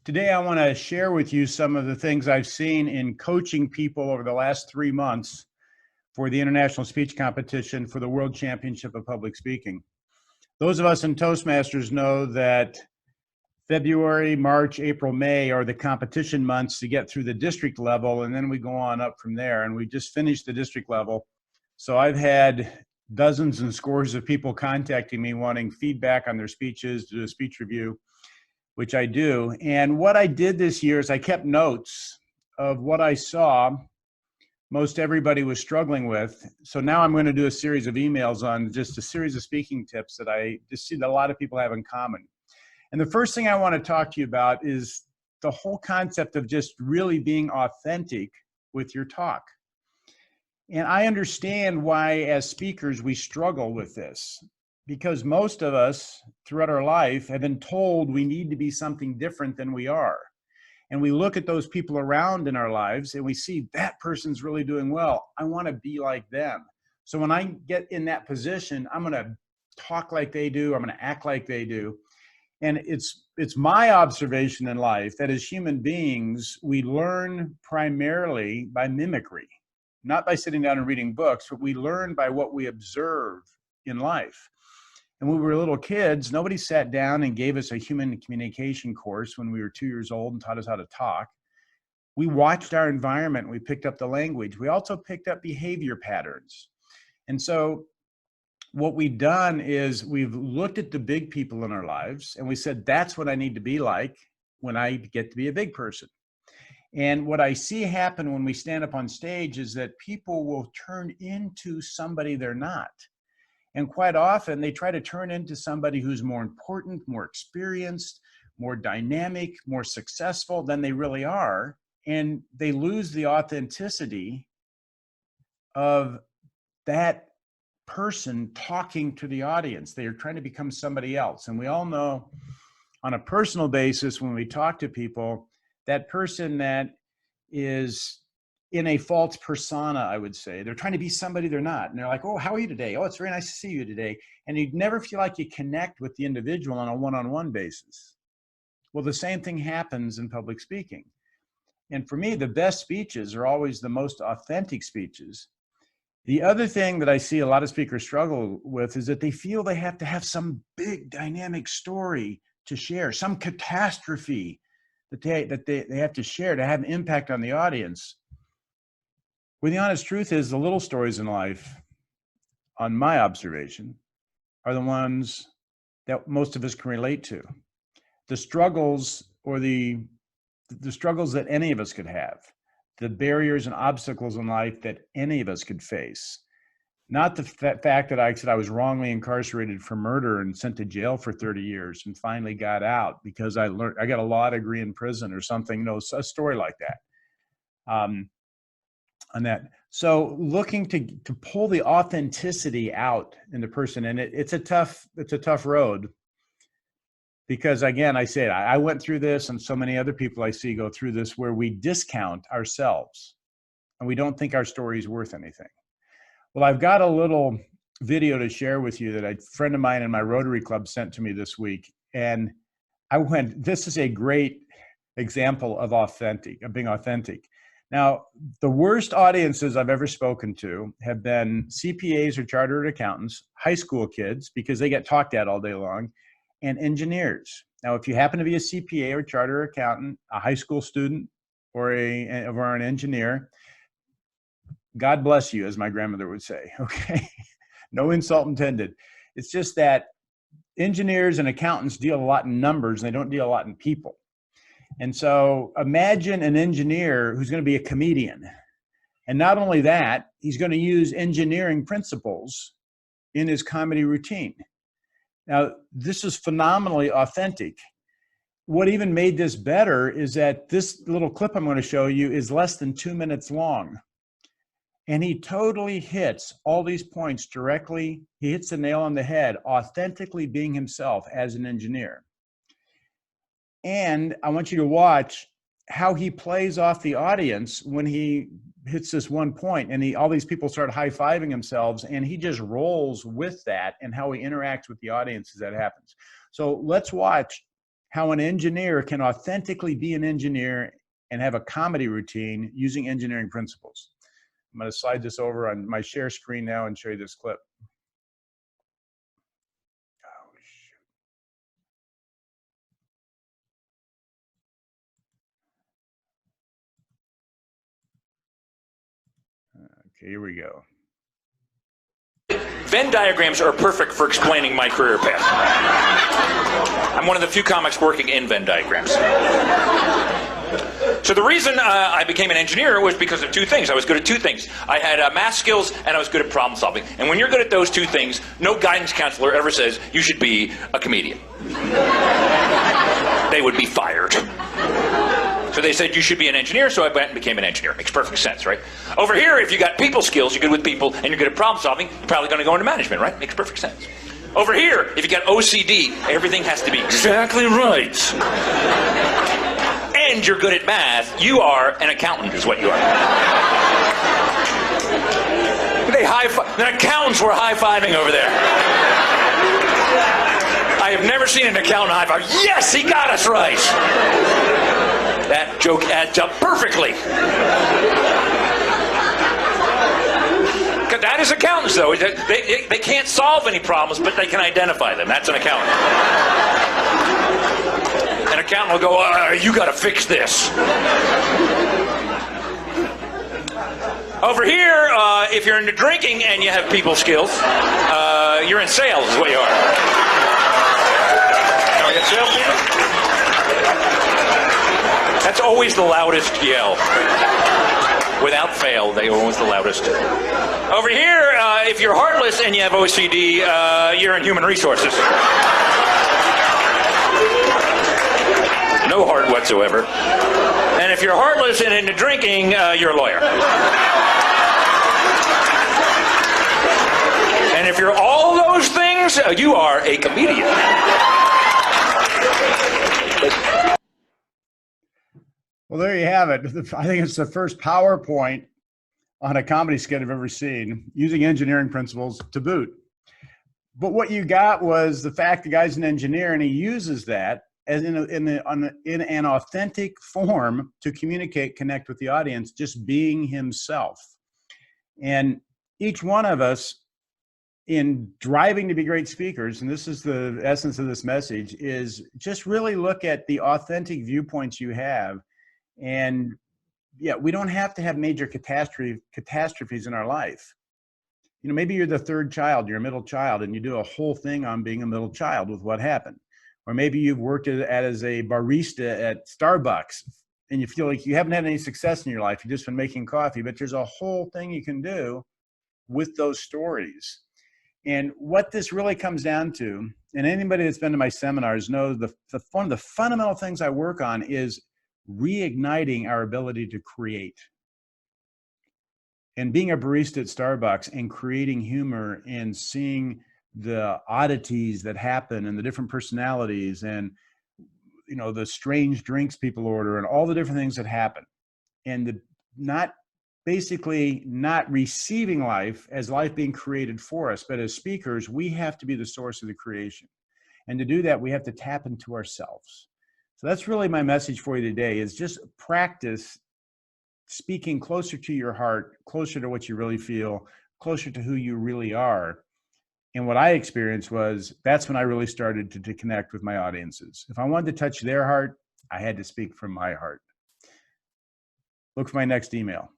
Today, I want to share with you some of the things I've seen in coaching people over the last 3 months for the International Speech Competition for the World Championship of Public Speaking. Those of us in Toastmasters know that February, March, April, May are the competition months to get through the district level, and then we go on up from there. And we just finished the district level. So I've had dozens and scores of people contacting me wanting feedback on their speeches, to do a speech review, which I do. And what I did this year is I kept notes of what I saw most everybody was struggling with. So now I'm going to do a series of emails on just a series of speaking tips that I just see that a lot of people have in common. And the first thing I want to talk to you about is the whole concept of just really being authentic with your talk. And I understand why, as speakers, we struggle with this, because most of us throughout our life have been told we need to be something different than we are. And we look at those people around in our lives and we see that person's really doing well. I want to be like them. So when I get in that position, I'm going to talk like they do. I'm going to act like they do. And it's my observation in life that as human beings, we learn primarily by mimicry, not by sitting down and reading books, but we learn by what we observe in life. And when we were little kids, nobody sat down and gave us a human communication course when we were 2 years old and taught us how to talk. We watched our environment. We picked up the language. We also picked up behavior patterns. And so what we've done is we've looked at the big people in our lives and we said, that's what I need to be like when I get to be a big person. And what I see happen when we stand up on stage is that people will turn into somebody they're not. And quite often they try to turn into somebody who's more important, more experienced, more dynamic, more successful than they really are. And they lose the authenticity of that person talking to the audience. They are trying to become somebody else. And we all know on a personal basis, when we talk to people, that person that is in a false persona, I would say. They're trying to be somebody they're not. And they're like, oh, how are you today? Oh, it's very nice to see you today. And you never feel like you connect with the individual on a one-on-one basis. Well, the same thing happens in public speaking. And for me, the best speeches are always the most authentic speeches. The other thing that I see a lot of speakers struggle with is that they feel they have to have some big dynamic story to share, some catastrophe that they have to share to have an impact on the audience. Well, the honest truth is the little stories in life, on my observation, are the ones that most of us can relate to. The struggles or the struggles that any of us could have, the barriers and obstacles in life that any of us could face. Not the fact that I said I was wrongly incarcerated for murder and sent to jail for 30 years and finally got out because I got a law degree in prison or something, a story like that. On that. So looking to pull the authenticity out in the person, and it's a tough road, because again, I said, I went through this and so many other people I see go through this, where we discount ourselves and we don't think our story is worth anything. Well, I've got a little video to share with you that a friend of mine in my Rotary Club sent to me this week. And this is a great example of being authentic. Now, the worst audiences I've ever spoken to have been CPAs or chartered accountants, high school kids, because they get talked at all day long, and engineers. Now, if you happen to be a CPA or chartered accountant, a high school student, or an engineer, God bless you, as my grandmother would say, okay? No insult intended. It's just that engineers and accountants deal a lot in numbers, and they don't deal a lot in people. And so imagine an engineer who's going to be a comedian. And not only that, he's going to use engineering principles in his comedy routine. Now, this is phenomenally authentic. What even made this better is that this little clip I'm going to show you is less than 2 minutes long. And he totally hits all these points directly. He hits the nail on the head, authentically being himself as an engineer. And I want you to watch how he plays off the audience when he hits this one point, and all these people start high-fiving themselves, and he just rolls with that, and how he interacts with the audience as that happens. So let's watch how an engineer can authentically be an engineer and have a comedy routine using engineering principles. I'm going to slide this over on my share screen now and show you this clip. Oh, shoot. Okay, here we go. Venn diagrams are perfect for explaining my career path. I'm one of the few comics working in Venn diagrams. So the reason I became an engineer was because of two things. I was good at two things. I had math skills and I was good at problem solving. And when you're good at those two things, no guidance counselor ever says you should be a comedian. They would be fired. So they said you should be an engineer, so I went and became an engineer. Makes perfect sense, right? Over here, if you got people skills, you're good with people, and you're good at problem solving, you're probably going to go into management, right? Makes perfect sense. Over here, if you got OCD, everything has to be exactly right. And you're good at math, you are an accountant is what you are. The accountants were high-fiving over there. I have never seen an accountant high-five. Yes, he got us right. That joke adds up perfectly. That is accountants, though. They can't solve any problems, but they can identify them. That's an accountant. An accountant will go, you got to fix this. Over here, if you're into drinking and you have people skills, you're in sales is what you are. Can we get sales people? That's always the loudest yell. Without fail, they are always the loudest. Over here, if you're heartless and you have OCD, you're in human resources. No heart whatsoever. And if you're heartless and into drinking, you're a lawyer. And if you're all those things, you are a comedian. Well, there you have it. I think it's the first PowerPoint on a comedy skit I've ever seen, using engineering principles to boot. But what you got was the fact the guy's an engineer, and he uses that as in an authentic form to communicate, connect with the audience, just being himself. And each one of us, in driving to be great speakers, and this is the essence of this message, is just really look at the authentic viewpoints you have. And yeah, we don't have to have major catastrophes in our life. You know, maybe you're the third child, you're a middle child, and you do a whole thing on being a middle child with what happened. Or maybe you've worked as a barista at Starbucks, and you feel like you haven't had any success in your life. You've just been making coffee, but there's a whole thing you can do with those stories. And what this really comes down to, and anybody that's been to my seminars knows one of the fundamental things I work on is reigniting our ability to create. And being a barista at Starbucks and creating humor and seeing the oddities that happen and the different personalities and, you know, the strange drinks people order and all the different things that happen, and not receiving life as life being created for us, but as speakers, we have to be the source of the creation. And to do that, we have to tap into ourselves. So that's really my message for you today, is just practice speaking closer to your heart, closer to what you really feel, closer to who you really are. And what I experienced was, that's when I really started to connect with my audiences. If I wanted to touch their heart, I had to speak from my heart. Look for my next email.